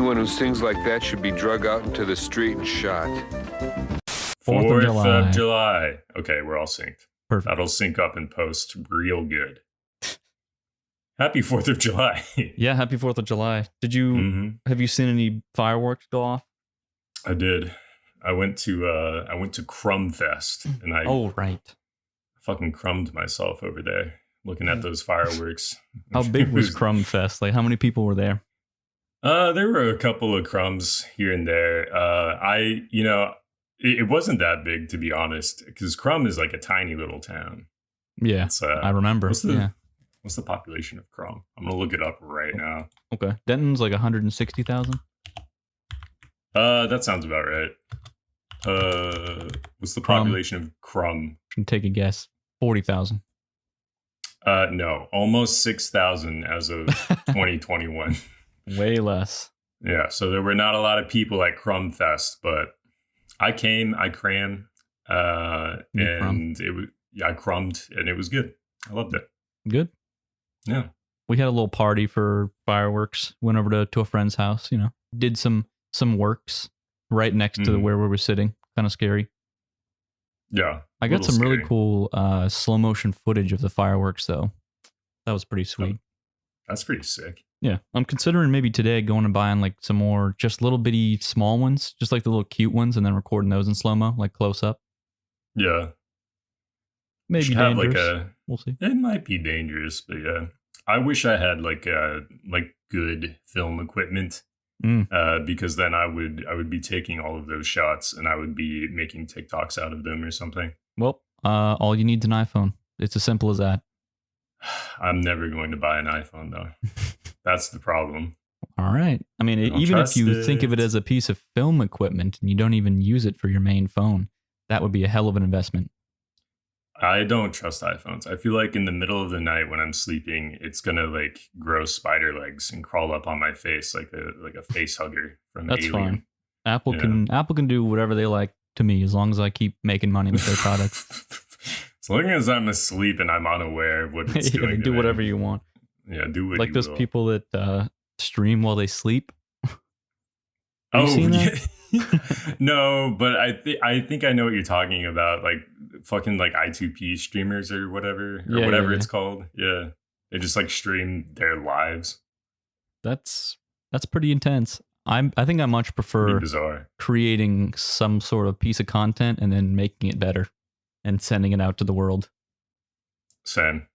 Anyone who sings like that should be drug out into the street and shot. 4th of July. Okay, we're all synced. Perfect. That'll sync up in post real good. Happy 4th of July. Yeah, happy 4th of July. Did you have you seen any fireworks go off? I did. I went to Crumb Fest and I fucking crumbed myself over there looking at those fireworks. How big was Crumb Fest? Like, how many people were there? There were a couple of crumbs here and there. It wasn't that big, to be honest, because Crum is like a tiny little town. Yeah, I remember. What's the population of Crum? I'm gonna look it up right now. Okay, Denton's like 160,000. That sounds about right. What's the population of Crum? Can take a guess. 40,000. No, almost 6,000 as of 2021. Way less. Yeah, so there were not a lot of people at Crumb Fest, but I crammed, I crumbed, and it was good. I loved it. Good. Yeah. We had a little party for fireworks. Went over to a friend's house, did some works right next to where we were sitting. Kind of scary. Yeah. I got some really cool slow motion footage of the fireworks though. That was pretty sweet. That's pretty sick. Yeah. I'm considering maybe today going and buying like some more just little bitty small ones, just like the little cute ones, and then recording those in slow-mo, like close up. Yeah. Maybe dangerous. We'll see. It might be dangerous, but yeah. I wish I had like good film equipment. Because then I would be taking all of those shots and I would be making TikToks out of them or something. Well, all you need is an iPhone. It's as simple as that. I'm never going to buy an iPhone though. That's the problem. All right. I mean, even if you think of it as a piece of film equipment and you don't even use it for your main phone, that would be a hell of an investment. I don't trust iPhones. I feel like in the middle of the night when I'm sleeping, it's gonna like grow spider legs and crawl up on my face like a face hugger from That's Alien. Fine. Apple can do whatever they like to me as long as I keep making money with their products. As long as I'm asleep and I'm unaware of what it's doing. Do whatever you want. Yeah, do what like you those will. People that stream while they sleep. Have you seen that? No, but I think I know what you're talking about. Like fucking like I2P streamers or whatever it's called. Yeah, they just like stream their lives. That's pretty intense. I think I much prefer creating some sort of piece of content and then making it better and sending it out to the world. Same.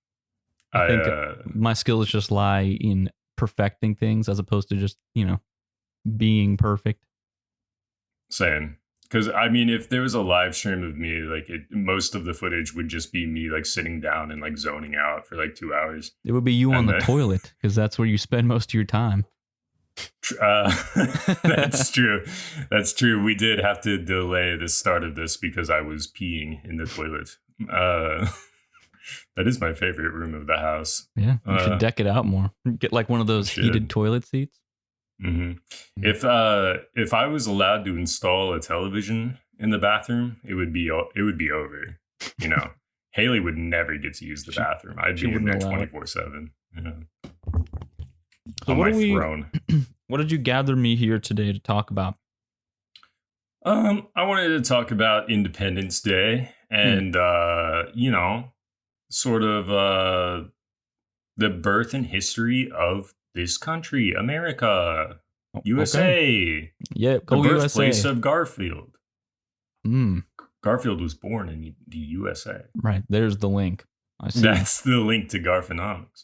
I think my skills just lie in perfecting things as opposed to just, being perfect. Same. Because, I mean, if there was a live stream of me, like most of the footage would just be me like sitting down and like zoning out for like 2 hours. It would be you on the toilet because that's where you spend most of your time. That's true. That's true. We did have to delay the start of this because I was peeing in the toilet. That is my favorite room of the house. Yeah, you should deck it out more. Get like one of those heated toilet seats. Mm-hmm. If I was allowed to install a television in the bathroom, it would be over. Haley would never get to use the bathroom. I'd be in there 24/7. So on my throne. What did you gather me here today to talk about? I wanted to talk about Independence Day and sort of the birth and history of this country, America, USA. Okay. Yeah, the birthplace USA. of Garfield. Garfield was born in the USA. Right, there's the link. I see. That's the link to Garfinomics.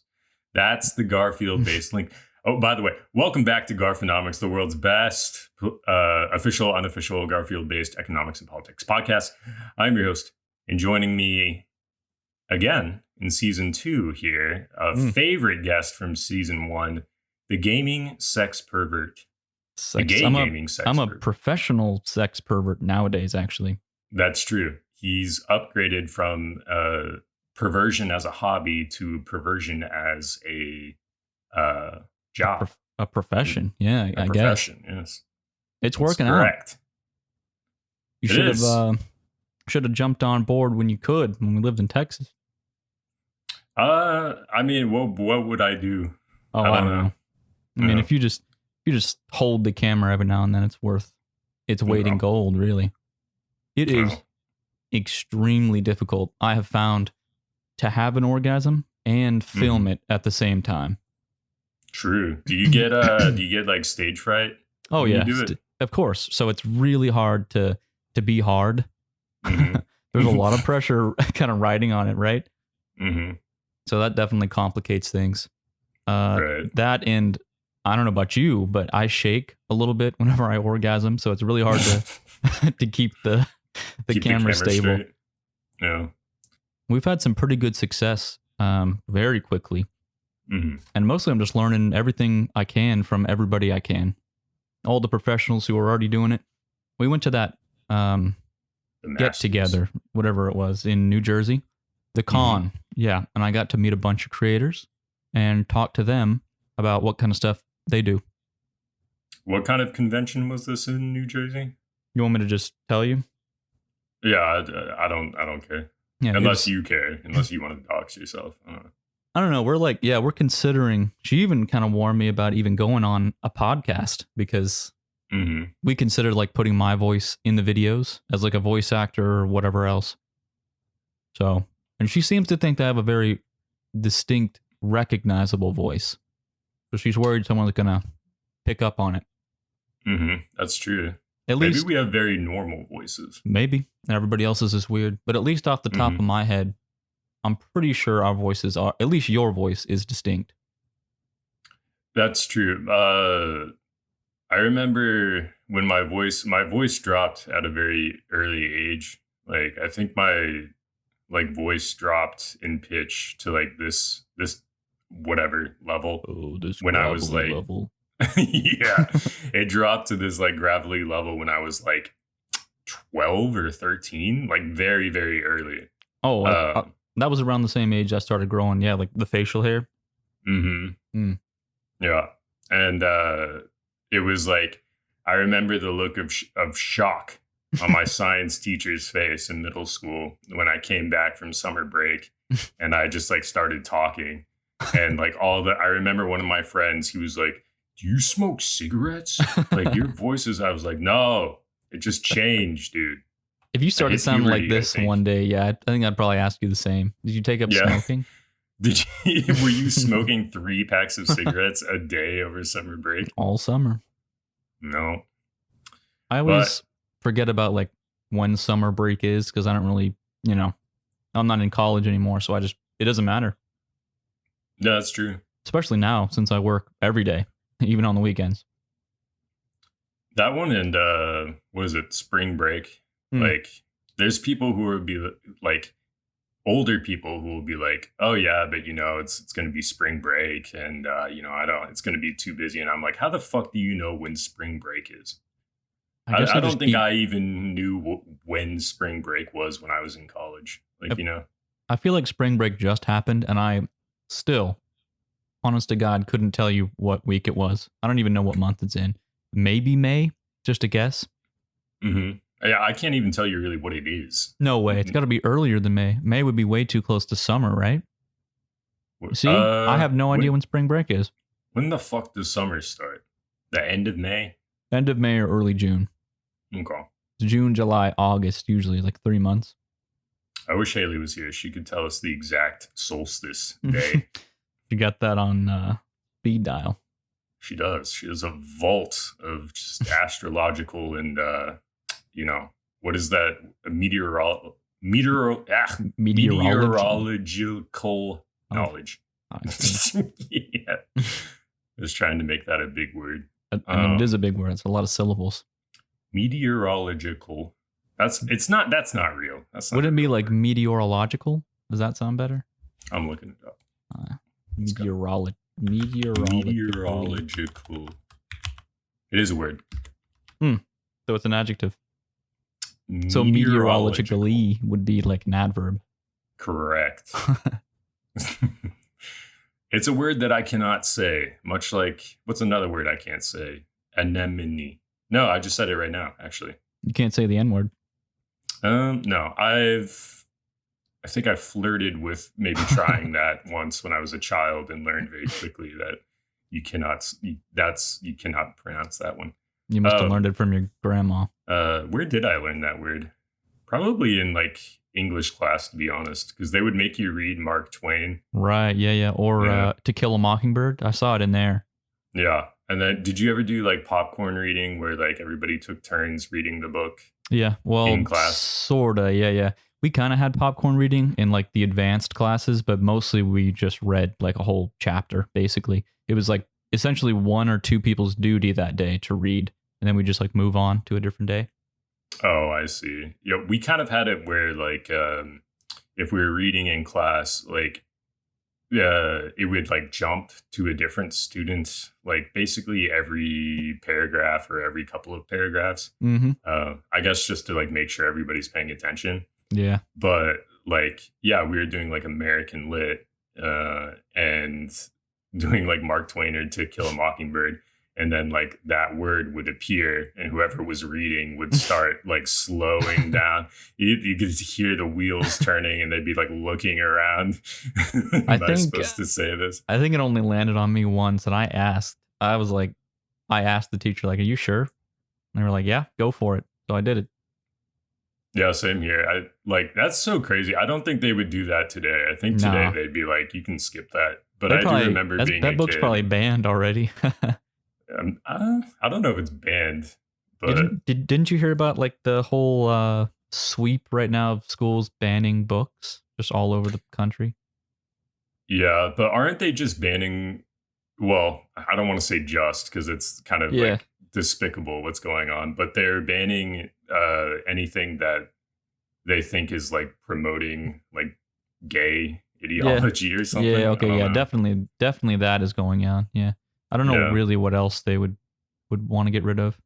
That's the Garfield-based link. Oh, by the way, welcome back to Garfinomics, the world's best official, unofficial Garfield-based economics and politics podcast. I'm your host, and joining me again in season 2 here, a favorite guest from season 1, the gaming sex pervert. I'm a professional sex pervert nowadays, actually. That's true. He's upgraded from perversion as a hobby to perversion as a job. A profession. Yeah, I guess. Yes. It's working out. You should have jumped on board when you could, when we lived in Texas. I mean, what would I do? Oh, I don't know. I mean, if you just you just hold the camera every now and then, it's worth its weight in gold, really. It is extremely difficult, I have found, to have an orgasm and film it at the same time. True. Do you get like stage fright? Oh yeah, of course. So it's really hard to be hard. Mm-hmm. There's a lot of pressure kind of riding on it, right? Mm-hmm. So that definitely complicates things. Right. That, and I don't know about you, but I shake a little bit whenever I orgasm, so it's really hard to to keep the camera stable. Straight. Yeah. We've had some pretty good success very quickly. Mm-hmm. And mostly I'm just learning everything I can from everybody I can. All the professionals who are already doing it. We went to that get together, whatever it was, in New Jersey. The con, yeah. And I got to meet a bunch of creators and talk to them about what kind of stuff they do. What kind of convention was this in New Jersey? You want me to just tell you? Yeah, I don't care. Yeah, unless you care, unless you want to dox yourself. I don't know. We're considering, she even kind of warned me about even going on a podcast because we considered like putting my voice in the videos as like a voice actor or whatever else. So, and she seems to think that I have a very distinct, recognizable voice. So she's worried someone's going to pick up on it. That's true. Maybe we have very normal voices. Maybe. And everybody else's is weird. But at least off the top of my head, I'm pretty sure our voices are, at least your voice is distinct. That's true. I remember when my voice dropped at a very early age. Like, I think my voice dropped in pitch to like this whatever level. Oh, this when I was like level. Yeah, it dropped to this like gravelly level when I was like 12 or 13, like very, very early. Oh, that was around the same age I started growing. Yeah, like the facial hair. Yeah, and it was like, I remember the look of shock on my science teacher's face in middle school when I came back from summer break, and I just like started talking, and like I remember one of my friends, he was like, "Do you smoke cigarettes? Like your voice is," I was like, "No, it just changed, dude." If you started sounding like this one day, yeah, I think I'd probably ask you the same. Did you take up smoking? Were you smoking 3 packs of cigarettes a day over summer break? All summer. No. I always forget about like when summer break is because I don't really, I'm not in college anymore, so it doesn't matter. Yeah, that's true. Especially now since I work every day, even on the weekends. That one and what is it, spring break? Like, there's people who will be like, older people who will be like, "Oh yeah, but it's going to be spring break, and it's going to be too busy." And I'm like, how the fuck do you know when spring break is? I don't think I even knew when spring break was when I was in college. Like, I feel like spring break just happened, and I still, honest to God, couldn't tell you what week it was. I don't even know what month it's in. Maybe May, just a guess. Yeah, I can't even tell you really what it is. No way. It's got to be earlier than May. May would be way too close to summer, right? See, I have no idea when spring break is. When the fuck does summer start? The end of May? End of May or early June. Okay. June, July, August, usually like 3 months. I wish Haley was here. She could tell us the exact solstice day. She got that on speed dial. She does. She has a vault of just astrological and... what is that? Meteorological knowledge. Yeah. I was trying to make that a big word. I mean, it is a big word. It's a lot of syllables. Meteorological. That's not real. Would it be like meteorological? Does that sound better? I'm looking it up. Meteorological. It is a word. So it's an adjective. So meteorologically would be like an adverb. Correct. It's a word that I cannot say, much like, what's another word I can't say? Anemone. No, I just said it right now, actually. You can't say the N-word. No, I think I flirted with maybe trying that once when I was a child and learned very quickly that you cannot pronounce that one. You must have learned it from your grandma. Where did I learn that word? Probably in like English class, to be honest, because they would make you read Mark Twain. Right. Yeah. Or To Kill a Mockingbird. I saw it in there. Yeah. And then did you ever do like popcorn reading where like everybody took turns reading the book? Yeah. Well, in class? Sorta. Yeah. We kind of had popcorn reading in like the advanced classes, but mostly we just read like a whole chapter, basically. It was like essentially one or two people's duty that day to read, and then we just like move on to a different day. Oh, I see. Yeah, we kind of had it where like if we were reading in class, like it would like jump to a different student, like basically every paragraph or every couple of paragraphs. I guess just to like make sure everybody's paying attention. Yeah. But like, yeah, we were doing like American Lit and doing like Mark Twain or To Kill a Mockingbird. And then like that word would appear and whoever was reading would start like slowing down. You could hear the wheels turning and they'd be like looking around. Am I supposed to say this? I think it only landed on me once. And I asked the teacher, like, are you sure? And they were like, yeah, go for it. So I did it. Yeah, same here. I like that's so crazy. I don't think they would do that today. I think today they'd be like, you can skip that. But I do remember being that book's probably banned already. I don't know if it's banned, but didn't you hear about like the whole sweep right now of schools banning books just all over the country? Yeah, but aren't they just banning? Well, I don't want to say just because it's kind of like despicable what's going on, but they're banning anything that they think is like promoting like gay ideology or something. Yeah, okay, yeah, definitely that is going on. Yeah. I don't know really what else they would want to get rid of.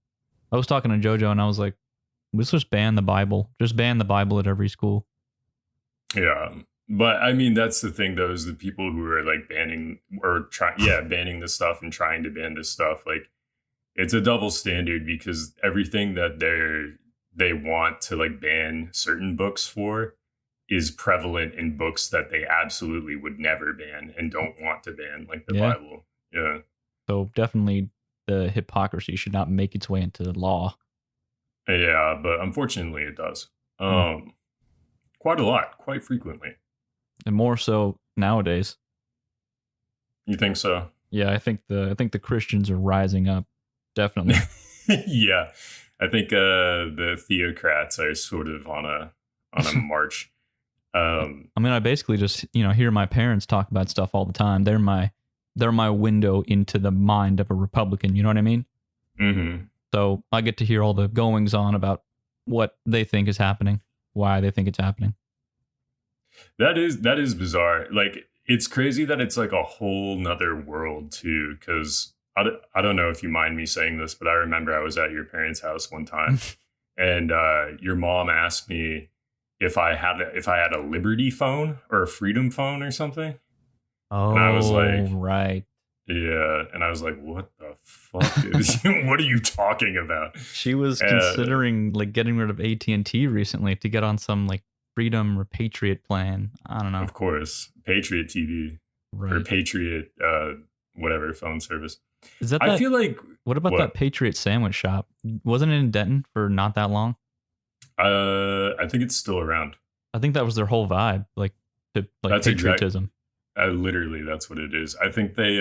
I was talking to JoJo and I was like, let's just ban the Bible. Just ban the Bible at every school. Yeah. But I mean, that's the thing though, is the people who are like banning the stuff and trying to ban this stuff. Like it's a double standard because everything that they want to like ban certain books for is prevalent in books that they absolutely would never ban and don't want to ban, like the Bible. Yeah. So definitely the hypocrisy should not make its way into the law. Yeah, but unfortunately it does. Quite a lot, quite frequently. And more so nowadays. You think so? Yeah, I think the Christians are rising up. Definitely. Yeah. I think the theocrats are sort of on a march. I mean, I basically just, hear my parents talk about stuff all the time. They're my window into the mind of a Republican. You know what I mean? Mm-hmm. So I get to hear all the goings on about what they think is happening, why they think it's happening. That is bizarre. Like, it's crazy that it's like a whole nother world too. Because I don't know if you mind me saying this, but I remember I was at your parents' house one time, and your mom asked me if I had a Liberty phone or a Freedom phone or something. Oh, and I was like, right. Yeah. And I was like, what the fuck is, what are you talking about? She was considering like getting rid of AT&T recently to get on some like Freedom or Patriot plan. I don't know. Of course. Patriot TV or Patriot, whatever phone service. Is that I feel like, what about that Patriot sandwich shop? Wasn't it in Denton for not that long? I think it's still around. I think that was their whole vibe. Like patriotism. Literally, that's what it is. I think they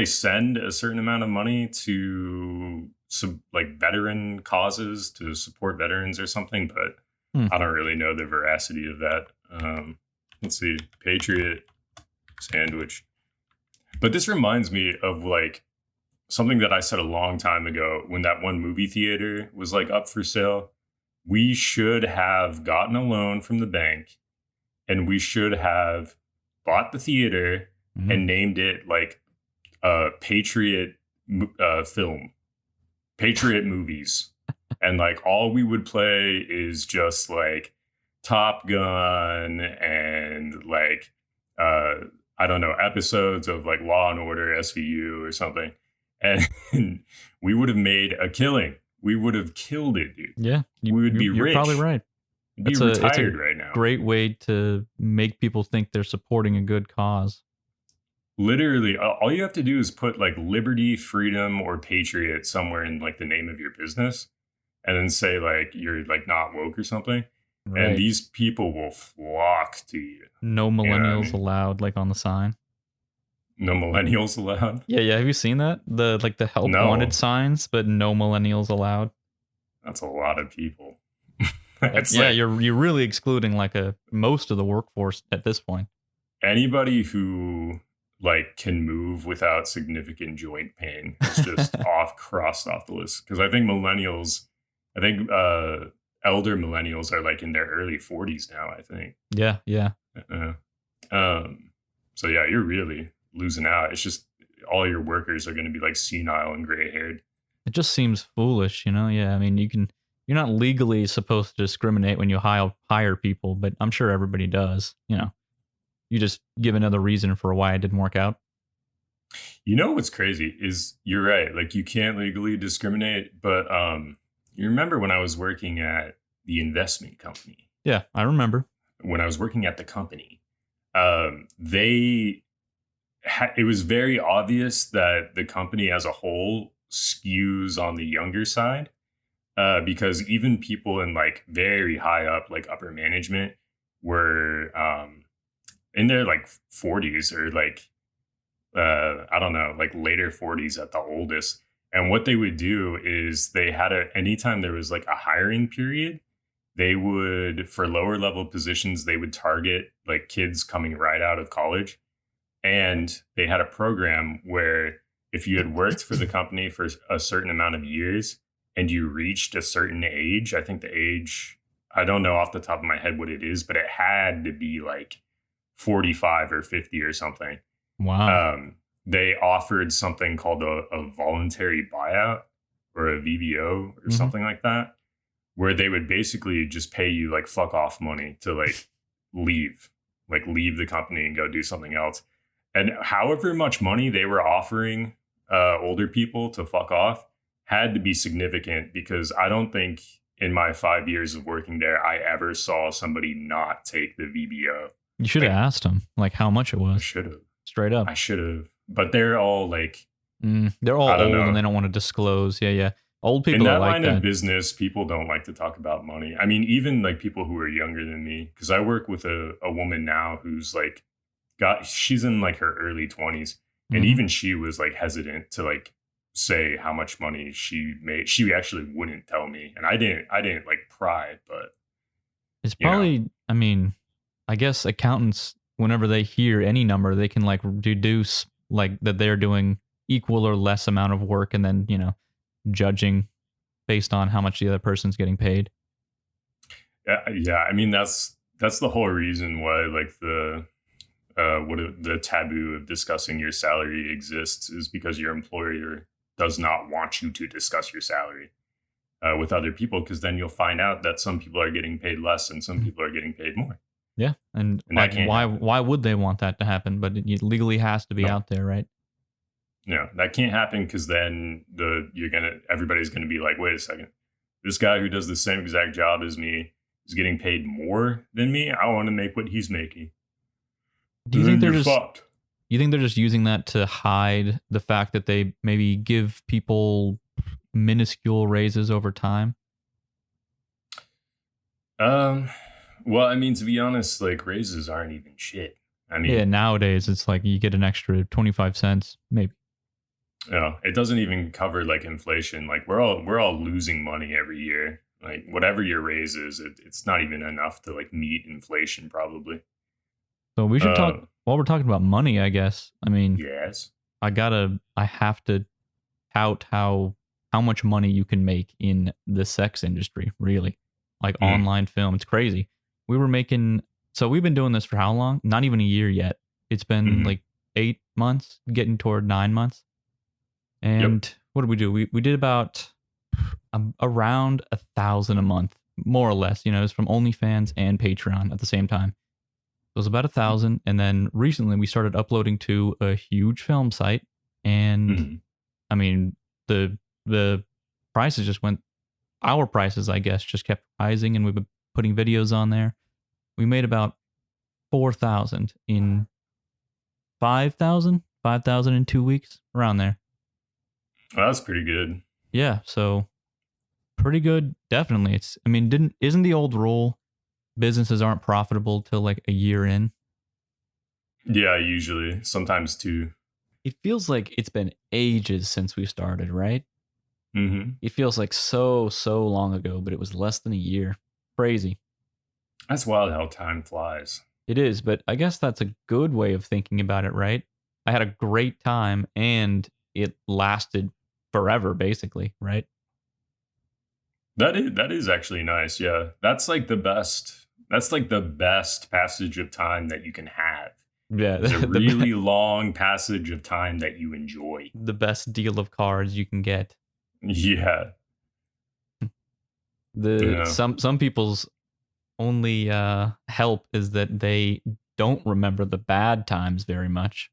send a certain amount of money to some like veteran causes to support veterans or something, but I don't really know the veracity of that. Let's see, Patriot sandwich. But this reminds me of like something that I said a long time ago when that one movie theater was like up for sale. We should have gotten a loan from the bank. And we should have bought the theater and named it like Patriot film, Patriot movies. And like all we would play is just like Top Gun and like, I don't know, episodes of like Law and Order SVU or something. And we would have made a killing. We would have killed it, dude. Yeah. We would be rich. You're probably right. Be retired right now. Great way to make people think they're supporting a good cause. literally all you have to do is put like liberty, freedom, or patriot somewhere in like the name of your business, and then say like you're like not woke or something, and Right. these people will flock to you. No You know what I millennials mean? allowed, like on the sign. No millennials allowed. Yeah, yeah. Have you seen that? The help wanted No, signs, but no millennials allowed. that's a lot of people. It's Yeah, like you're really excluding like most of the workforce at this point. anybody who like can move without significant joint pain is just off crossed off the list. Because I think millennials, I think elder millennials are like in their early 40s now, I think. Yeah, yeah. Uh, so yeah, you're really losing out. It's just all your workers are going to be like senile and gray haired. It just seems foolish, you know? Yeah, I mean, you're not legally supposed to discriminate when you hire people, but I'm sure everybody does, you know. You just give another reason for why it didn't work out. You know what's crazy is you're right. Like you can't legally discriminate, but you remember when I was working at the investment company, Yeah, I remember. when I was working at the company, they it was very obvious that the company as a whole skews on the younger side, because even people in like very high up, like upper management, were in their like 40s or like I don't know, like later 40s at the oldest. And what they would do is they had anytime there was like a hiring period, they would, for lower level positions, they would target like kids coming right out of college. And they had a program where if you had worked for the company for a certain amount of years and you reached a certain age, I think the age, I don't know off the top of my head what it is, but it had to be like 45 or 50 or something. Wow. They offered something called a voluntary buyout or a VBO or something like that, where they would basically just pay you like fuck off money to like leave the company and go do something else. And however much money they were offering older people to fuck off had to be significant, because I don't think in my 5 years of working there, I ever saw somebody not take the VBO. You should have Like, asked them like how much it I was. should have. Straight up. I should have. But they're all like, They're all I don't old know. and they don't want to disclose. Yeah, yeah. Old In people that are like line that. of business, people don't like to talk about money. I mean, even like people who are younger than me, because I work with a woman now who's like she's in like her early 20s, and Mhm. even she was like hesitant to like say how much money she made. She actually wouldn't tell me, and I didn't like pry, but It's you know. probably, I mean, I guess accountants, whenever they hear any number, they can like deduce like that they're doing equal or less amount of work, and then, you know, judging based on how much the other person's getting paid. Yeah, I mean that's the whole reason why like the taboo of discussing your salary exists, is because your employer does not want you to discuss your salary with other people, because then you'll find out that some people are getting paid less and some people are getting paid more. Yeah, and And that like can't why happen. why would they want that to happen? But it legally has to be No. out there, right? No, that can't happen, because then everybody's gonna be like, wait a second, this guy who does the same exact job as me is getting paid more than me. I want to make what he's making. Do you think they're You're just fucked? you think they're just using that to hide the fact that they maybe give people minuscule raises over time? Well, I mean, to be honest, like raises aren't even shit. I mean, Yeah, nowadays it's like you get an extra 25 cents, maybe. it doesn't even cover like inflation. Like we're all losing money every year. Like whatever your raise is, it's not even enough to like meet inflation probably. So we should talk while we're talking about money, I guess. I mean, Yes. I have to tout how much money you can make in the sex industry, really. Like online film. It's crazy. We've been doing this for how long? Not even a year yet. It's been like 8 months, getting toward 9 months. And what did we do? We did about around 1,000 a month, more or less. You know, it's from OnlyFans and Patreon at the same time. It was about 1,000, and then recently we started uploading to a huge film site, and I mean the prices just went. Our prices, I guess, just kept rising, and we've been putting videos on there. We made about 4,000 in 5,000 5,000 in 2 weeks, around there. Well, that's pretty good. Yeah, so pretty good. Definitely. Isn't the old rule businesses aren't profitable till like a year in? Yeah, usually. Sometimes 2. It feels like it's been ages since we started, right? Mm-hmm. It feels like so long ago, but it was less than a year. Crazy. That's wild how time flies. It is, but I guess that's a good way of thinking about it, right? I had a great time and it lasted forever, basically, right? That is actually nice. Yeah, that's like the best. That's like the best passage of time that you can have. Yeah, It's a really long passage of time that you enjoy. the best deal of cards you can get. Yeah. Some people's only help is that they don't remember the bad times very much.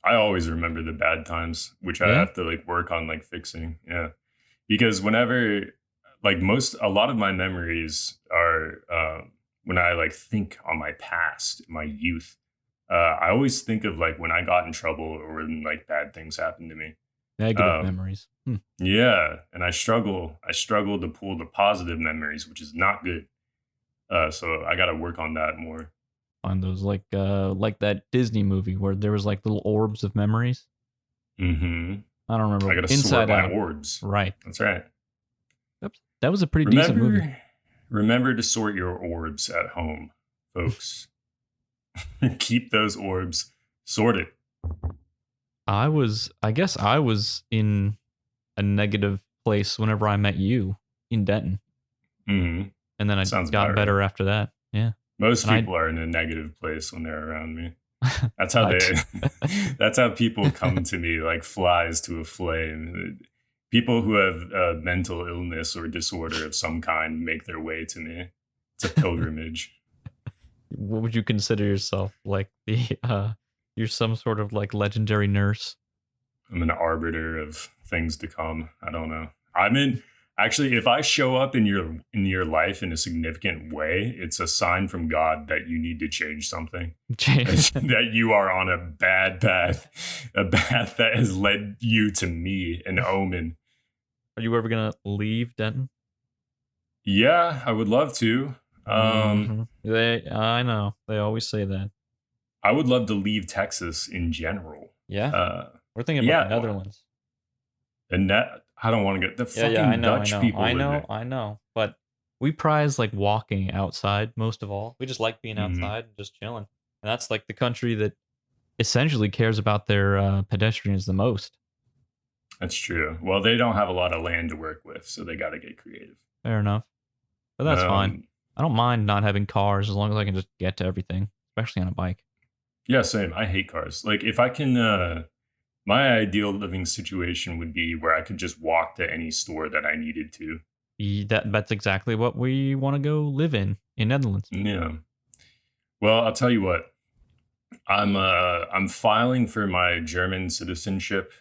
I always remember the bad times, which I Yeah? have to like work on like fixing. Yeah. Because whenever like a lot of my memories are when I like think on my past, my youth, I always think of like when I got in trouble or when like bad things happened to me. Negative memories. Yeah, and I struggle to pull the positive memories, which is not good. So I got to work on that more. On those like that Disney movie where there was like little orbs of memories. Mm-hmm. I don't remember. I got to sort my orbs. Right. That's right. That was a pretty decent movie. Remember to sort your orbs at home, folks. Keep those orbs sorted. I guess I was in a negative place whenever I met you in Denton. Mm-hmm. And then I got better after that. Yeah. Most people are in a negative place when they're around me. That's how that's how people come to me like flies to a flame. People who have mental illness or disorder of some kind make their way to me. It's a pilgrimage. What would you consider yourself? Like you're some sort of like legendary nurse? I'm an arbiter of things to come. I don't know. Actually, if I show up in your life in a significant way, it's a sign from God that you need to change something. That you are on a bad path, a path that has led you to me, an omen. Are you ever gonna leave Denton? Yeah, I would love to. I know they always say that. I would love to leave Texas in general. Yeah, we're thinking about the Netherlands. And I don't want to get the fucking Dutch people. I know. But we prize like walking outside most of all. We just like being outside and just chilling. And that's like the country that essentially cares about their pedestrians the most. That's true. Well, they don't have a lot of land to work with, so they got to get creative. Fair enough. But that's fine. I don't mind not having cars as long as I can just get to everything, especially on a bike. Yeah, same. I hate cars. Like if I can... my ideal living situation would be where I could just walk to any store that I needed to. That's exactly what we want to go live in Netherlands. Yeah. Well, I'll tell you what. I'm filing for my German citizenship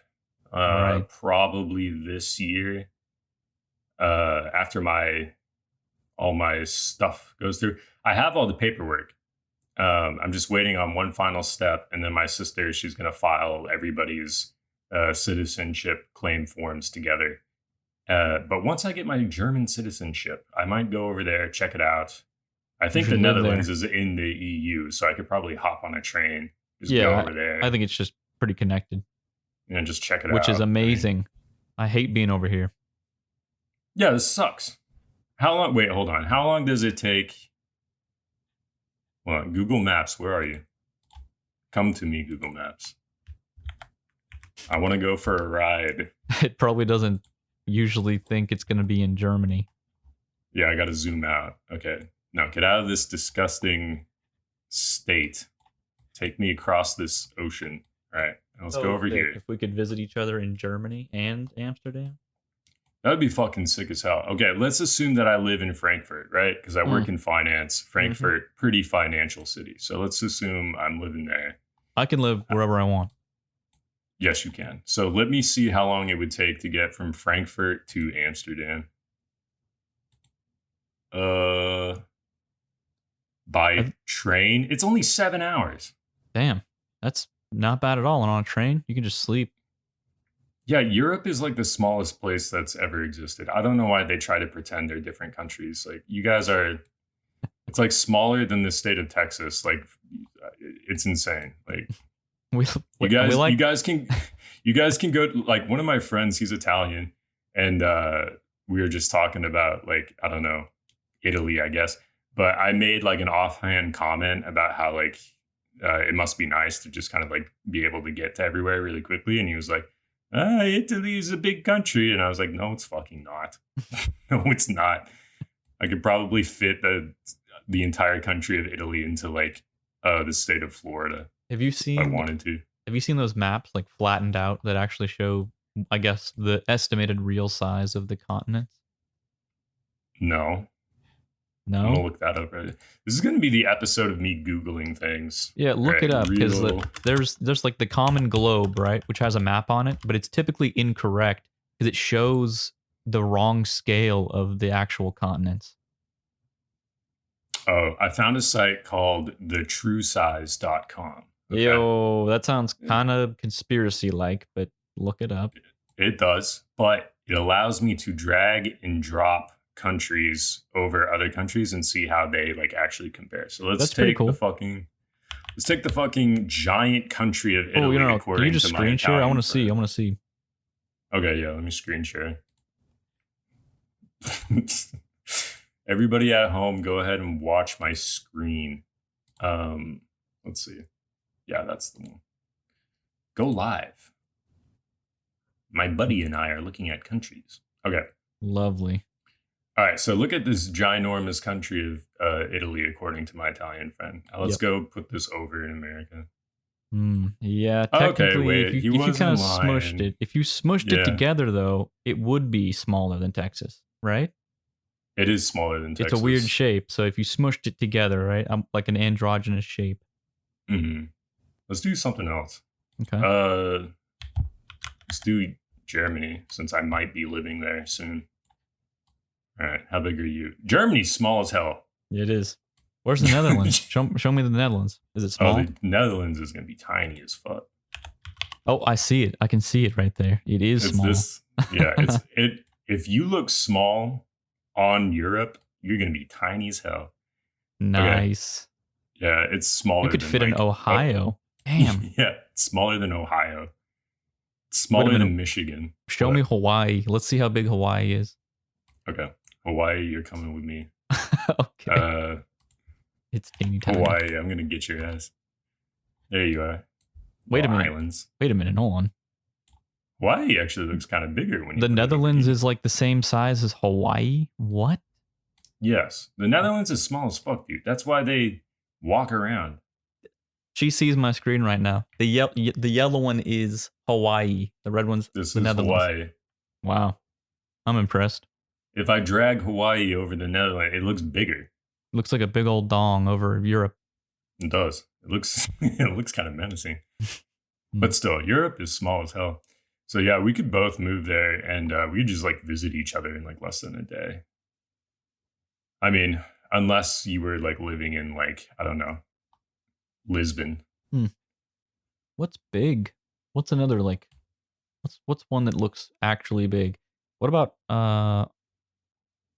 probably this year. After all my stuff goes through. I have all the paperwork. I'm just waiting on one final step, and then my sister, she's going to file everybody's citizenship claim forms together. But once I get my German citizenship, I might go over there, check it out. I think the Netherlands is in the EU, so I could probably hop on a train, go over there. I think it's just pretty connected. And just check it out. Which is amazing. I hate being over here. Yeah, this sucks. Wait, hold on. How long does it take? Well, Google Maps, where are you? Come to me, Google Maps. I want to go for a ride. It probably doesn't usually think it's going to be in Germany. Yeah, I got to zoom out. Okay. Now, get out of this disgusting state. Take me across this ocean. All right. Let's go over here. If we could visit each other in Germany and Amsterdam. That would be fucking sick as hell. Okay, let's assume that I live in Frankfurt, right? Because I work in finance. Frankfurt, pretty financial city. So let's assume I'm living there. I can live wherever I want. Yes, you can. So let me see how long it would take to get from Frankfurt to Amsterdam. By train, it's only 7 hours. Damn, that's not bad at all. And on a train, you can just sleep. Yeah, Europe is like the smallest place that's ever existed. I don't know why they try to pretend they're different countries. Like you guys are, it's like smaller than the state of Texas. Like it's insane. Like you guys can go to, like one of my friends, he's Italian, and we were just talking about like, I don't know, Italy, I guess. But I made like an offhand comment about how like it must be nice to just kind of like be able to get to everywhere really quickly. And he was like, Italy is a big country. And I was like, no, it's fucking not. No, it's not. I could probably fit the entire country of Italy into like the state of Florida. Have you seen? If I wanted to. Have you seen those maps like flattened out that actually show, I guess, the estimated real size of the continents? No. No. I'm gonna look that up. Right. This is gonna be the episode of me Googling things. Yeah, look it up because there's like the common globe, right, which has a map on it, but it's typically incorrect because it shows the wrong scale of the actual continents. Oh, I found a site called thetruesize.com. Okay. Yo, that sounds kind of conspiracy-like, but look it up. It does, but it allows me to drag and drop countries over other countries and see how they like actually compare. So let's take the fucking giant country of Italy. Oh, can you just screen share? I want to see. Okay, yeah, let me screen share. Everybody at home, go ahead and watch my screen. Let's see. Yeah, that's the one. Go live. My buddy and I are looking at countries. Okay. Lovely. All right, so look at this ginormous country of Italy, according to my Italian friend. Now let's go put this over in America. Yeah, technically, okay, wait, if you kind of smushed it, if you smushed it together, though, it would be smaller than Texas, right? It is smaller than Texas. It's a weird shape, so if you smushed it together, right, like an androgynous shape. Mm-hmm. Let's do something else. Okay. Let's do Germany, since I might be living there soon. All right, how big are you? Germany's small as hell. It is. Where's the Netherlands? Show me the Netherlands. Is it small? Oh, the Netherlands is going to be tiny as fuck. Oh, I see it. I can see it right there. It is small. If you look small on Europe, you're going to be tiny as hell. Nice. Okay. Yeah, it's smaller. You could fit in Ohio. Damn. Yeah, it's smaller than Ohio. It's smaller than Michigan. Show me Hawaii. Let's see how big Hawaii is. Okay. Hawaii, you're coming with me. Okay. It's teeny tiny. Hawaii, I'm going to get your ass. There you are. Wait a minute. Islands. Wait a minute. Hold on. Hawaii actually looks kind of bigger. When the Netherlands is like the same size as Hawaii? What? Yes. The Netherlands is small as fuck, dude. That's why they walk around. She sees my screen right now. The yellow one is Hawaii. The red one's the Netherlands. Hawaii. Wow. I'm impressed. If I drag Hawaii over the Netherlands, it looks bigger. Looks like a big old dong over Europe. It does. It looks kind of menacing. But still, Europe is small as hell. So yeah, we could both move there and we could just like visit each other in like less than a day. I mean, unless you were like living in like, I don't know, Lisbon. What's big? What's another like what's one that looks actually big? What about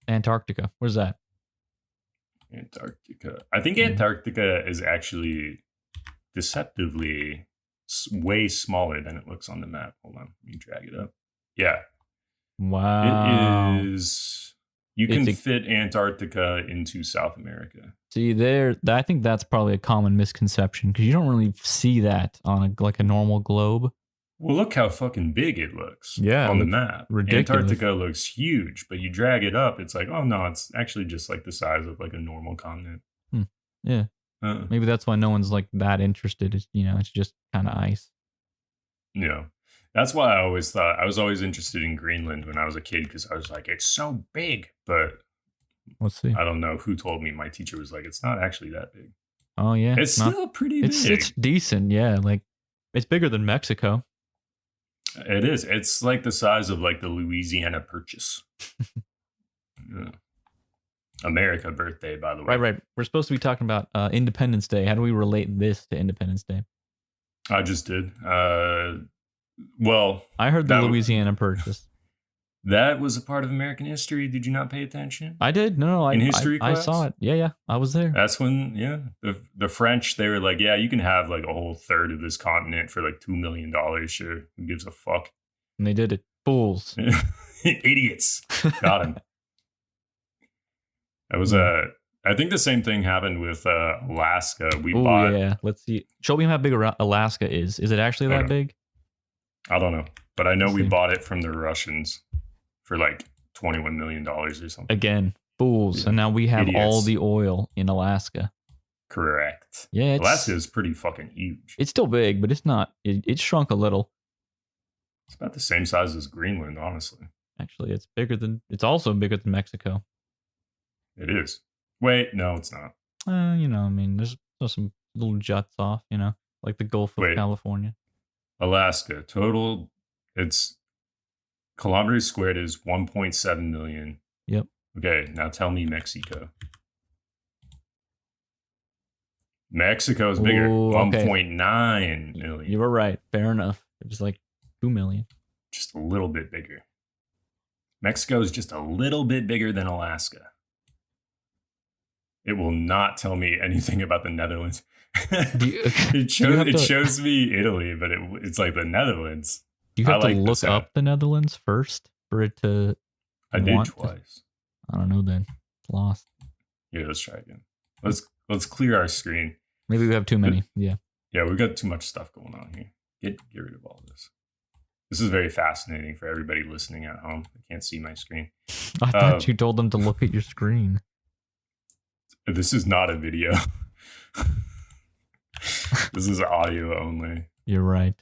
Antarctica? Where's that? Antarctica. I think Antarctica is actually deceptively way smaller than it looks on the map. Hold on, let me drag it up. Yeah. Wow. It is. You can fit Antarctica into South America. See there, I think that's probably a common misconception because you don't really see that on a normal globe. Well, look how fucking big it looks on the map. Ridiculous. Antarctica looks huge, but you drag it up, it's like, oh no, it's actually just like the size of like a normal continent. Yeah. Maybe that's why no one's like that interested. It's just kind of ice. Yeah. That's why I always thought I was always interested in Greenland when I was a kid because I was like, it's so big. But let's see. I don't know who told me. My teacher was like, it's not actually that big. Oh, yeah. It's still pretty big. It's decent. Yeah. Like it's bigger than Mexico. It is. It's like the size of like the Louisiana Purchase. Yeah. America birthday, by the way. Right. We're supposed to be talking about Independence Day. How do we relate this to Independence Day? I just did. Well, I heard the Louisiana Purchase. That was a part of American history. Did you not pay attention? I did. No, in history I class? saw it. Yeah, I was there. That's when, the French, they were like, yeah, you can have like a whole third of this continent for like $2 million. Sure, who gives a fuck? And they did it. Fools. Idiots. Got him. That was I think the same thing happened with Alaska. We bought. Yeah. Let's see. Show me how big Alaska is. Is it actually that big? I don't know, but I know we bought it from the Russians for like $21 million or something. Again, fools. Yeah. And now we have all the oil in Alaska. Correct. Yeah, Alaska is pretty fucking huge. It's still big, but it's not. It's shrunk a little. It's about the same size as Greenland, honestly. Actually, it's also bigger than Mexico. It is. Wait, no, it's not. I mean, there's some little juts off, like the Gulf of California. Alaska, total, it's kilometers squared is 1.7 million. Yep. Okay, now tell me Mexico. Mexico is bigger, 1.9 million. You were right. Fair enough. It was like 2 million. Just a little bit bigger. Mexico is just a little bit bigger than Alaska. It will not tell me anything about the Netherlands. It shows me Italy, but it's like the Netherlands. Do you have to look up the Netherlands first for it to? I did twice. I don't know. Then it's lost. Yeah, let's try again. Let's clear our screen. Maybe we have too many. Yeah, we've got too much stuff going on here. Get rid of all this. This is very fascinating for everybody listening at home. I can't see my screen. I thought you told them to look at your screen. This is not a video. This is audio only. You're right.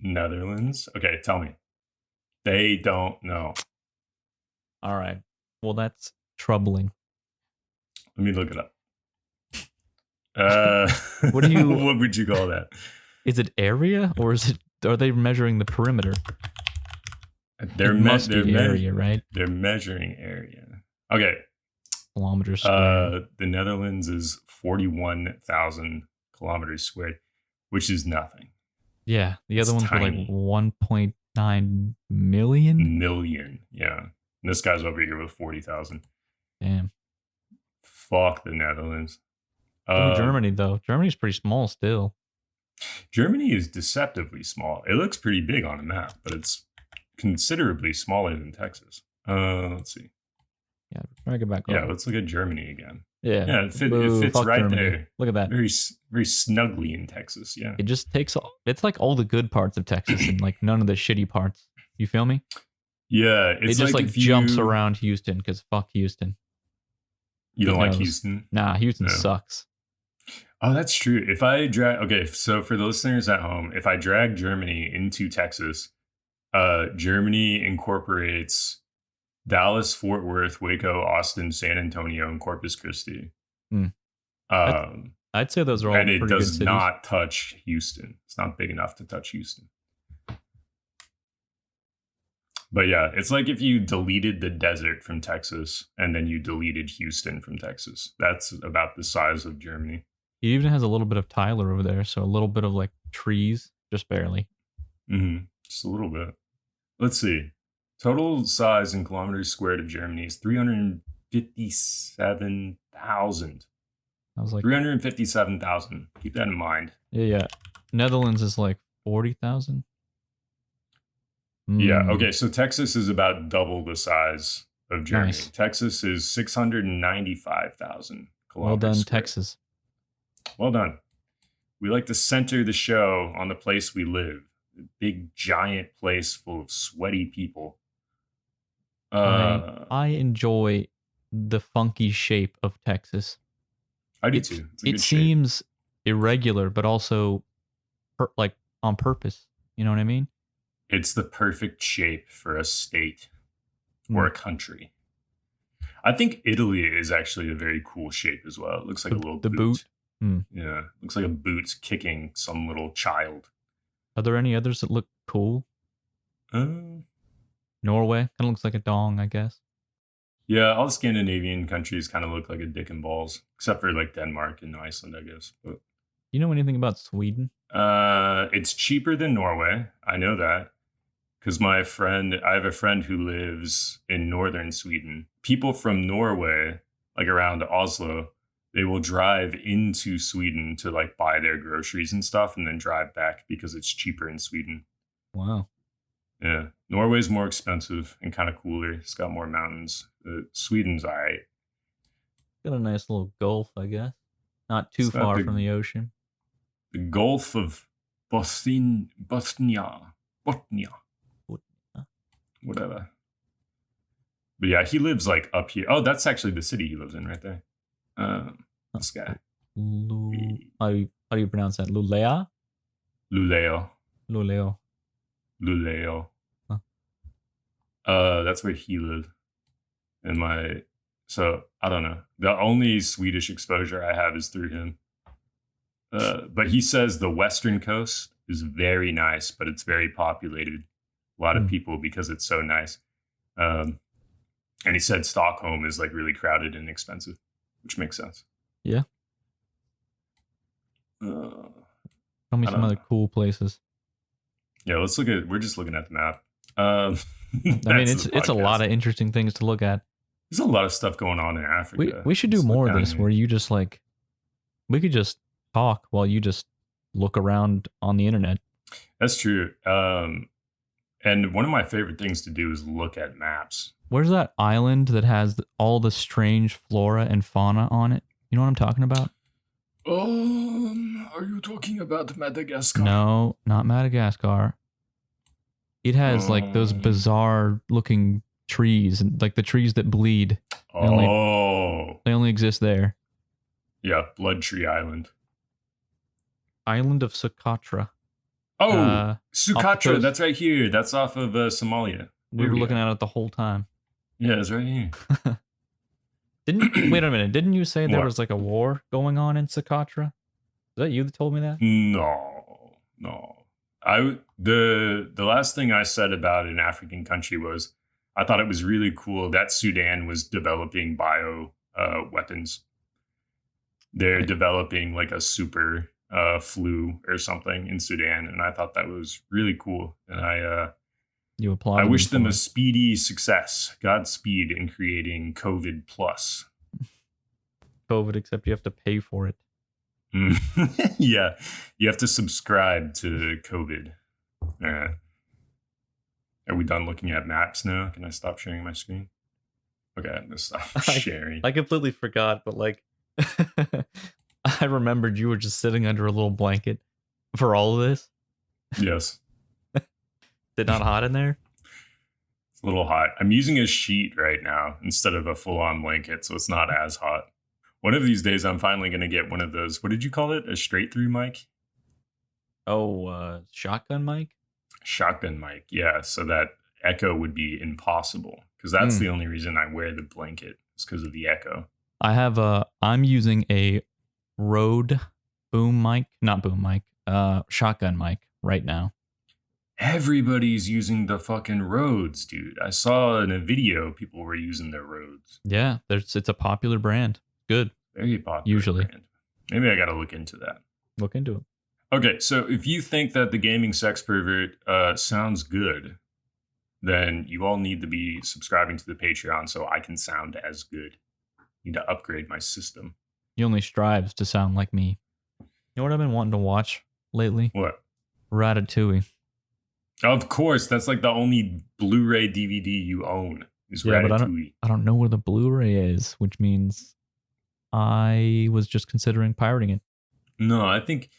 Netherlands. Okay, tell me. They don't know. All right. Well, that's troubling. Let me look it up. What would you call that? Is it area or are they measuring the perimeter? They're area, right? They're measuring area. Okay. Kilometers squared. The Netherlands is 41,000 kilometers squared, which is nothing. Yeah, the other ones were like 1.9 million. Million, yeah. And this guy's over here with 40,000. Damn. Fuck the Netherlands. Germany though. Germany's pretty small still. Germany is deceptively small. It looks pretty big on a map, but it's considerably smaller than Texas. Let's see. Yeah, try to get back. Yeah, let's look at Germany again. Yeah, it fits right Germany. There. Look at that. Very, very snugly in Texas. Yeah, it just takes. It's like all the good parts of Texas and like none of the shitty parts. You feel me? Yeah, it just like jumps around Houston because fuck Houston. You don't like Houston? Nah, Houston sucks. Oh, that's true. If I drag, so for the listeners at home, if I drag Germany into Texas, Germany incorporates Dallas, Fort Worth, Waco, Austin, San Antonio, and Corpus Christi. I'd say those are all pretty good cities. And it does not touch Houston. It's not big enough to touch Houston. But yeah, it's like if you deleted the desert from Texas and then you deleted Houston from Texas. That's about the size of Germany. It even has a little bit of Tyler over there, so a little bit of like trees, just barely. Just a little bit. Let's see. Total size in kilometers squared of Germany is 357,000. I was like 357,000. Keep that in mind. Yeah. Netherlands is like 40,000. Yeah. Okay. So Texas is about double the size of Germany. Nice. Texas is 695,000 kilometers. Well done, squared. Texas. Well done. We like to center the show on the place we live. A big, giant place full of sweaty people. I enjoy the funky shape of Texas. I do too. It seems irregular, but also like on purpose. You know what I mean? It's the perfect shape for a state or a country. I think Italy is actually a very cool shape as well. It looks like a little boot. Yeah, looks like a boot kicking some little child. Are there any others that look cool? Norway kind of looks like a dong, I guess. Yeah, all the Scandinavian countries kind of look like a dick and balls, except for like Denmark and Iceland, I guess. But You know anything about Sweden? It's cheaper than Norway. I know that because I have a friend who lives in northern Sweden. People from Norway, like around Oslo, they will drive into Sweden to like buy their groceries and stuff and then drive back because it's cheaper in Sweden. Wow. Yeah. Norway's more expensive and kind of cooler. It's got more mountains. Sweden's all right. Got a nice little gulf, I guess. Not too far from the ocean. The Gulf of Bosnia. Whatever. But yeah, he lives like up here. Oh, that's actually the city he lives in right there. This guy. How do you pronounce that? Lulea? Luleo. Huh. That's where he lived. So I don't know. The only Swedish exposure I have is through him. But he says the western coast is very nice, but it's very populated. A lot of people because it's so nice. And he said Stockholm is like really crowded and expensive, which makes sense. Yeah. Tell me some other cool places. Yeah, we're just looking at the map. I mean, it's a lot of interesting things to look at. There's a lot of stuff going on in Africa. We should do more of this where you just like, we could just talk while you just look around on the internet. That's true. And one of my favorite things to do is look at maps. Where's that island that has all the strange flora and fauna on it? You know what I'm talking about? Are you talking about Madagascar? No, not Madagascar. It has like those bizarre looking trees, and like the trees that bleed. They only exist there. Yeah, Blood Tree Island. Island of Socotra. Oh, Socotra. That's right here. That's off of Somalia. We were looking at it the whole time. Yeah, it's right here. Wait a minute. Didn't you say there was like a war going on in Socotra? Is that you that told me that? No. The last thing I said about an African country was I thought it was really cool that Sudan was developing bio weapons. They're developing like a super flu or something in Sudan, and I thought that was really cool. And I wish them a speedy success. Godspeed in creating COVID plus. COVID, except you have to pay for it. Yeah, you have to subscribe to COVID. All right. Are we done looking at maps now? Can I stop sharing my screen? Okay, I'm gonna stop sharing. I completely forgot, but like, I remembered you were just sitting under a little blanket for all of this. Yes. Is it not hot in there? It's a little hot. I'm using a sheet right now instead of a full-on blanket, so it's not as hot. One of these days, I'm finally going to get one of those. What did you call it? A straight-through mic? Oh, shotgun mic? Shotgun mic, yeah. So that echo would be impossible because that's the only reason I wear the blanket. It's because of the echo. I'm using a Rode shotgun mic right now. Everybody's using the fucking Rhodes, dude. I saw in a video people were using their Rhodes. Yeah, it's a popular brand. Good. Very popular. Usually. Brand. Maybe I got to look into that. Look into it. Okay, so if you think that the Gaming Sex Pervert sounds good, then you all need to be subscribing to the Patreon so I can sound as good. Need to upgrade my system. He only strives to sound like me. You know what I've been wanting to watch lately? What? Ratatouille. Of course, that's like the only Blu-ray DVD you own is Ratatouille. But I don't know where the Blu-ray is, which means I was just considering pirating it. No, I think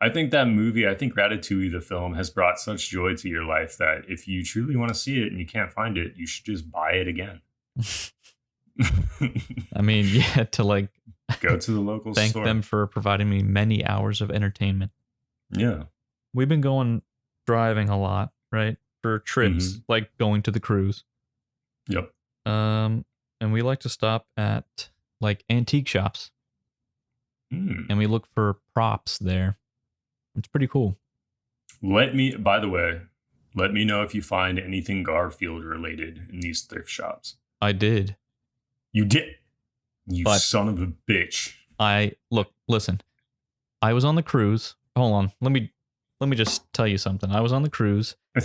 that movie, Ratatouille, the film, has brought such joy to your life that if you truly want to see it and you can't find it, you should just buy it again. I mean, yeah, to like go to the local thank store. them for providing me many hours of entertainment. Yeah. We've been driving a lot, right? For trips, like going to the cruise. Yep. And we like to stop at like antique shops. And we look for props there. It's pretty cool. By the way, let me know if you find anything Garfield related in these thrift shops. I did. You did? You son of a bitch. Listen. I was on the cruise. Hold on. Let me just tell you something. I was on the cruise. I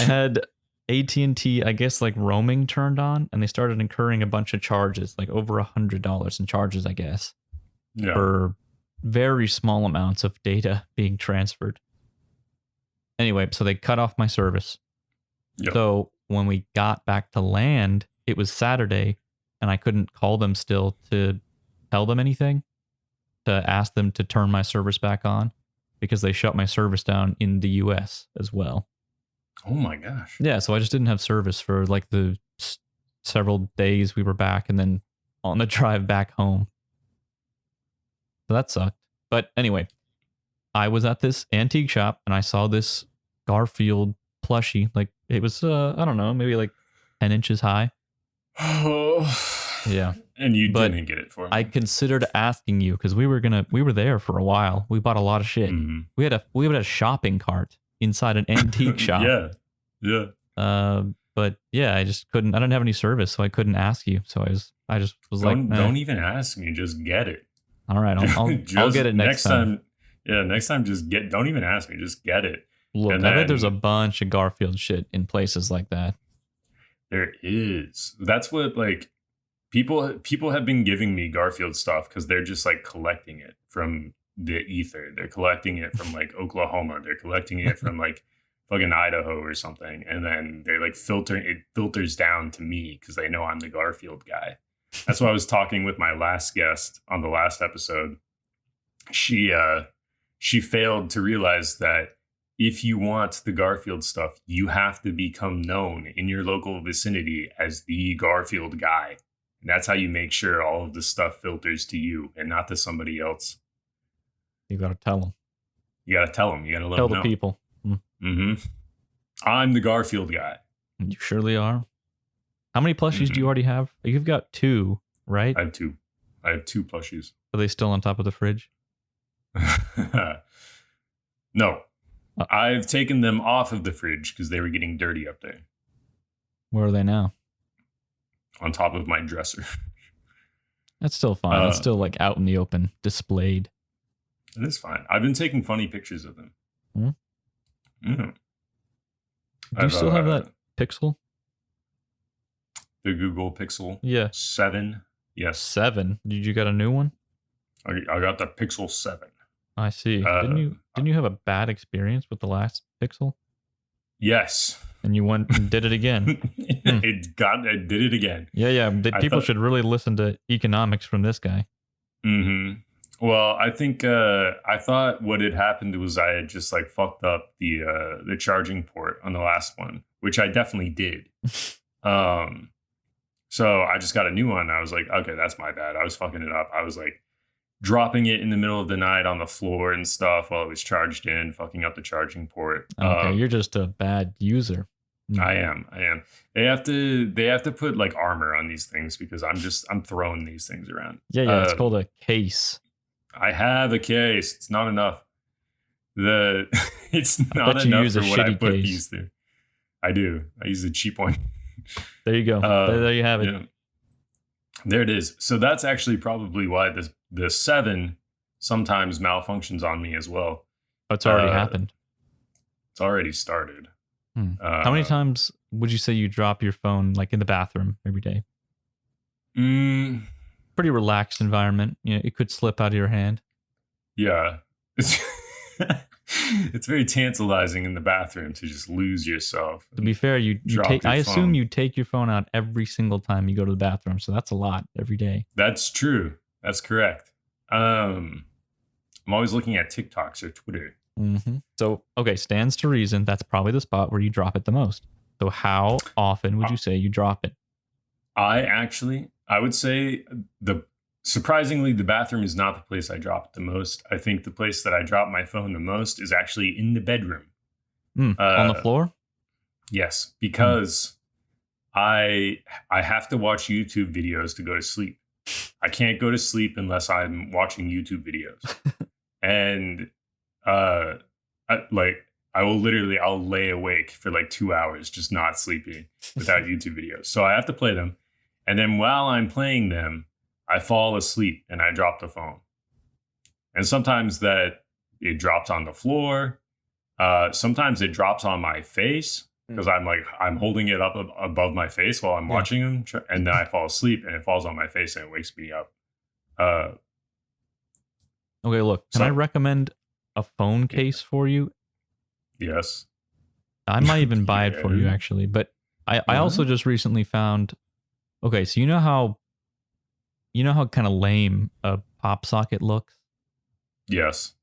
had AT&T, I guess, like roaming turned on, and they started incurring a bunch of charges, like over $100 in charges, I guess, for very small amounts of data being transferred. Anyway, so they cut off my service. Yep. So when we got back to land, it was Saturday, and I couldn't call them still to tell them anything, to ask them to turn my service back on, because they shut my service down in the US as well. Oh my gosh. Yeah, so I just didn't have service for like the several days we were back, and then on the drive back home. So that sucked. But anyway, I was at this antique shop and I saw this Garfield plushie. Like it was, I don't know, maybe like 10 inches high. Oh. Yeah. And you didn't get it for me. I considered asking you because we were there for a while. We bought a lot of shit. Mm-hmm. We had a shopping cart inside an antique shop. Yeah. But yeah, I just couldn't. I didn't have any service, so I couldn't ask you. So I just was don't even ask me. Just get it. All right, I'll get it next time. Yeah, next time don't even ask me. Just get it. Look, I bet there's a bunch of Garfield shit in places like that. There is. That's what like people have been giving me Garfield stuff because they're just like collecting it from the ether. They're collecting it from like Oklahoma. They're collecting it from like fucking Idaho or something, and then they're like filters down to me because they know I'm the Garfield guy. That's why I was talking with my last guest on the last episode. She failed to realize that if you want the Garfield stuff, you have to become known in your local vicinity as the Garfield guy. And that's how you make sure all of the stuff filters to you and not to somebody else. You got to tell them. You got to tell them. You got to let them know. Tell the people. Mm-hmm. I'm the Garfield guy. You surely are. How many plushies do you already have? You've got 2, right? I have 2. I have 2 plushies. Are they still on top of the fridge? No. I've taken them off of the fridge because they were getting dirty up there. Where are they now? On top of my dresser. That's still fine. It's still like out in the open, displayed. It is fine. I've been taking funny pictures of them. Mm-hmm. Do you still have that Pixel? The Google Pixel? Yeah. 7. Yes. 7? Did you get a new one? I got the Pixel 7. I see. Didn't you have a bad experience with the last Pixel? Yes. And you went and did it again. It did it again. Yeah. People should really listen to economics from this guy. Mm-hmm. Well, I think I thought what had happened was I had just like fucked up the charging port on the last one, which I definitely did. So I just got a new one. I was like, okay, that's my bad. I was fucking it up. I was like dropping it in the middle of the night on the floor and stuff while it was charged in, fucking up the charging port. Okay, you're just a bad user. I am. They have to put like armor on these things because I'm throwing these things around. Yeah. It's called a case. I have a case. It's not enough. It's not you enough use for a what I shitty put case. these through. I do. I use a cheap one. There you go. There you have it. Yeah. There it is. So that's actually probably why the 7 sometimes malfunctions on me as well. It's already happened. It's already started. How many times would you say you drop your phone like in the bathroom every day? Pretty relaxed environment. It could slip out of your hand. Yeah. It's very tantalizing in the bathroom to just lose yourself. To be fair, I assume you take your phone out every single time you go to the bathroom, so that's a lot every day. That's true. That's correct. I'm always looking at TikToks or Twitter. Mm-hmm. So, okay, stands to reason that's probably the spot where you drop it the most. So how often would you say you drop it? I would say surprisingly, the bathroom is not the place I drop it the most. I think the place that I drop my phone the most is actually in the bedroom. On the floor? Yes, because I have to watch YouTube videos to go to sleep. I can't go to sleep unless I'm watching YouTube videos. And I'll lay awake for like 2 hours just not sleeping without YouTube videos. So I have to play them. And then while I'm playing them, I fall asleep and I drop the phone. And sometimes that it drops on the floor. Sometimes it drops on my face because I'm holding it up above my face while I'm watching them, and then I fall asleep and it falls on my face and it wakes me up. Okay, look, can I recommend a phone case for you? Yes. I might even buy it for you, actually. But I also just recently found. Okay, so you know how kind of lame a pop socket looks? Yes.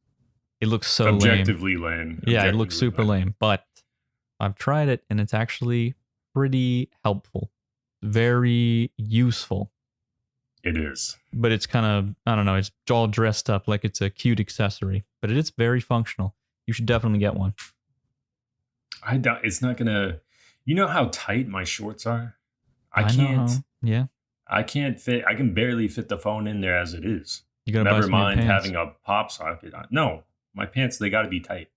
It looks so objectively lame. Yeah, it looks super lame. But I've tried it, and it's actually pretty helpful. Very useful. It is. But it's kind of, I don't know, it's all dressed up like it's a cute accessory. But it is very functional. You should definitely get one. I doubt it's not gonna. You know how tight my shorts are. I can't. Yeah. I can't fit. I can barely fit the phone in there as it is. You gotta Never buy some mind new pants. having a pop socket on. No, my pants, they got to be tight.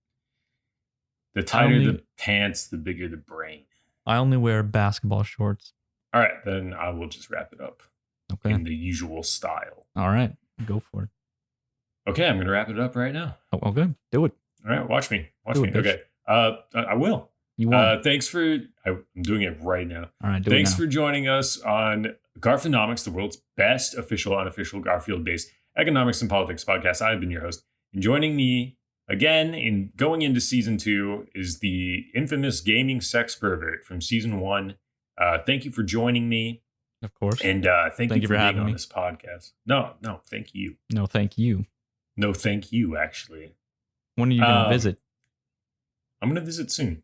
The tighter the pants, the bigger the brain. I only wear basketball shorts. All right, then I will just wrap it up. Okay. In the usual style. All right, go for it. Okay, I'm gonna wrap it up right now. Oh, good. Do it. All right, watch me. Do it, bitch. Okay. I will. You won't. Thanks for. I'm doing it right now. All right. Thanks for joining us on Garfinomics, the world's best official, unofficial Garfield-based economics and politics podcast. I've been your host, and joining me again in going into season 2 is the infamous gaming sex pervert from season 1. Thank you for joining me. Of course. And thank you for being on this podcast. No, thank you. No, thank you. No, thank you, actually. When are you going to visit? I'm going to visit soon.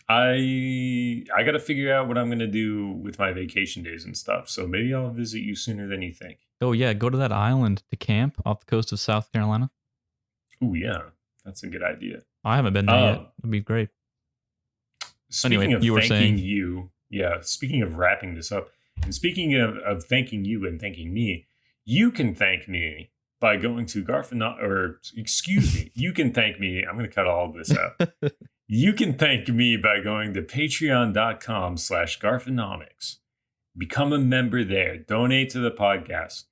I got to figure out what I'm going to do with my vacation days and stuff. So maybe I'll visit you sooner than you think. Oh, yeah. Go to that island to camp off the coast of South Carolina. Oh, yeah. That's a good idea. I haven't been there yet. It'd be great. Speaking of thanking you. Yeah. Speaking of wrapping this up. And speaking of thanking you and thanking me, you can thank me by going to you can thank me. I'm going to cut all this out. You can thank me by going to patreon.com/Garfinomics. Become a member there. Donate to the podcast.